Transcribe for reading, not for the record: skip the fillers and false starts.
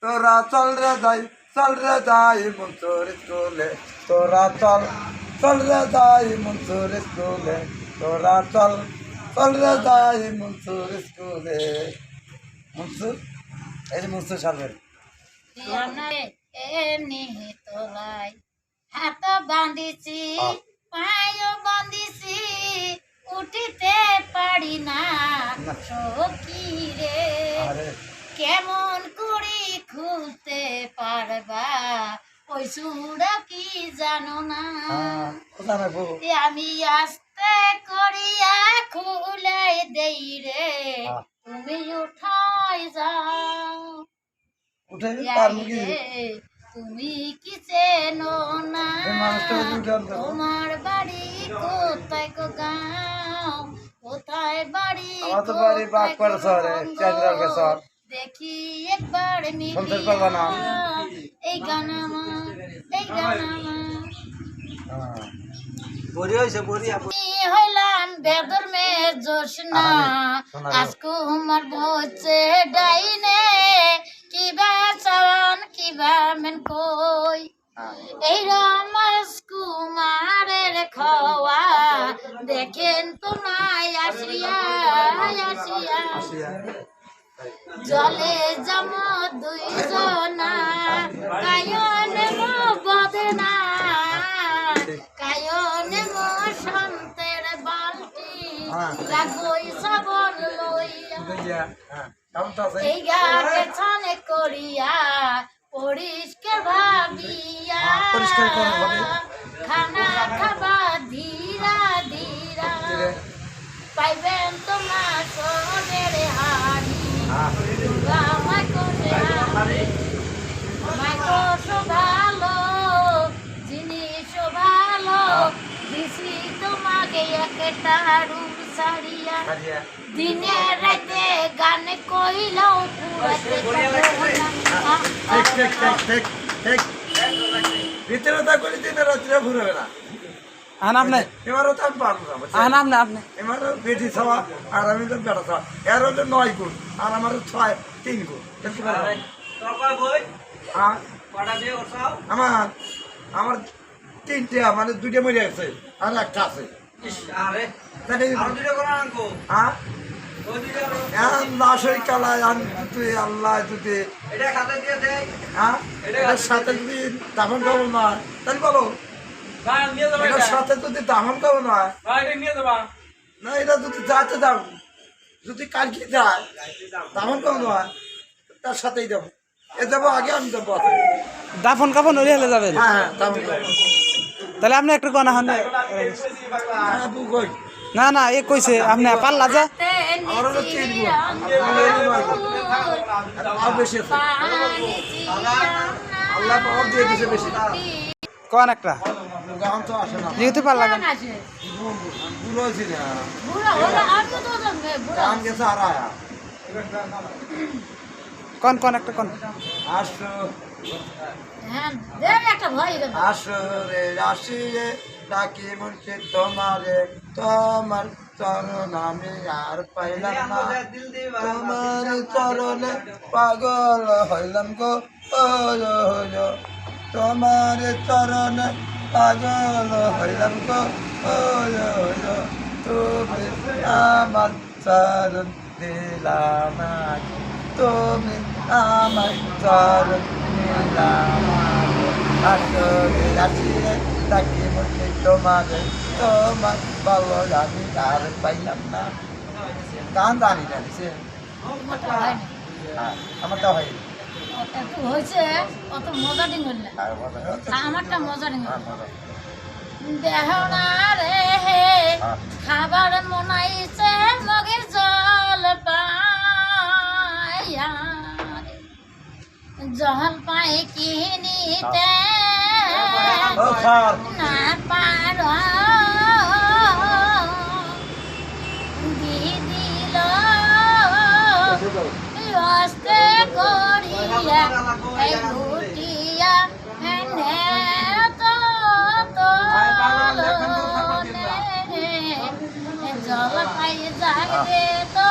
তোরা চল রে যাই মনসুর স্কুলে তোরা চল রে যাই মনসুর স্কুলে তোরা চল রে যাই মনসুর স্কুলে মনসুর এই যে মনসুর সাহেব তোলাই হাত বাঁধিছি পায়ও বাঁধিছি উঠিতে পারি না সখী রে কেমন করি খুলতে পারবা ওই সুরা কি জানো না আমি আস্তে করিয়া খুলাই দেই রে তুমি উঠাই যাও তুমি কি চেনো না তোমার বাড়ি কোথায় গো গাঁও কোথায় বাড়ি দেখি একবার এই গানা হইলাম বেদর মে জোসনা আজকু আমার বলছে ডাইনে কিবা চাওয়ান কিবা মেন কই এই রমাস কুমারের খাওয়া দেখেন তোমায় আসিয়া জলে জম দুইজনা কায়নে মো বদনা কায়নে মো শান্তের বালতি লাগই সাবন লইয়া এই গাকে ছানে করিয়া পরিষ্কার ভাবিয়া খানা খাবা ধীরা পাইবেন তোমার সোনের হাড়ি ভালো জিনিসও ভালো দিছি তোমাকে একটা রুম সারিয়া দিনে রাতে গানে কইলাও ভিতরে তা করে দিনে রাত্রে ঘুরবে না এবারও তো আমি পারবো না এবারও বেটি ছাওয়া আর আমি তো বেটা ছাওয়া এর হলো 9 গুণ আর আমার 3 গুণ আমার 3টে মানে 2টে মরে গেছে আর একটা আছে আল্লাহ যদি সাথে যদি দামন খাবো না তাহলে বলো সাথে যদি দামন খাবো না না এটা যদি যাতে দাও যদি কালকে যায় দামন খাবো না তার সাথেই যাবো এ যাবো আগে আমি যাবো দাফন কাফন হলে হলে যাবেন হ্যাঁ দামন খাবো তাহলে আপনি একটু গনা হন না এ কইছে আপনি পাল্লা যা কোন একটা যেহেতু পাল্লা কোন একটা কোন আসরে আসিয়ে ডাকি মুন্সি তোমার চরণ আমি আর পাইলাম না তোমার চরণে পাগল হইলাম গো তোমার চরণে পাগল হইলাম গো তুমি আমার চরণ দিলাম তুমি আমার চরণ দিলাম আসরে আসিয়ে ডাকি মুন্সি তোমার ভালো আমি আর পাইলাম না গান জানি জানিছে আমারটা হয় হয়েছে অত মজা দিন হল আমারটা মজা দিন দেহ না রে খাবার মনাইছে মগের জল পাইয়া জল পাই কিনিতে না পার দিদিল আস্তে করিয়া এই লুটিয়া হেনে তো জল পাই যাবে তো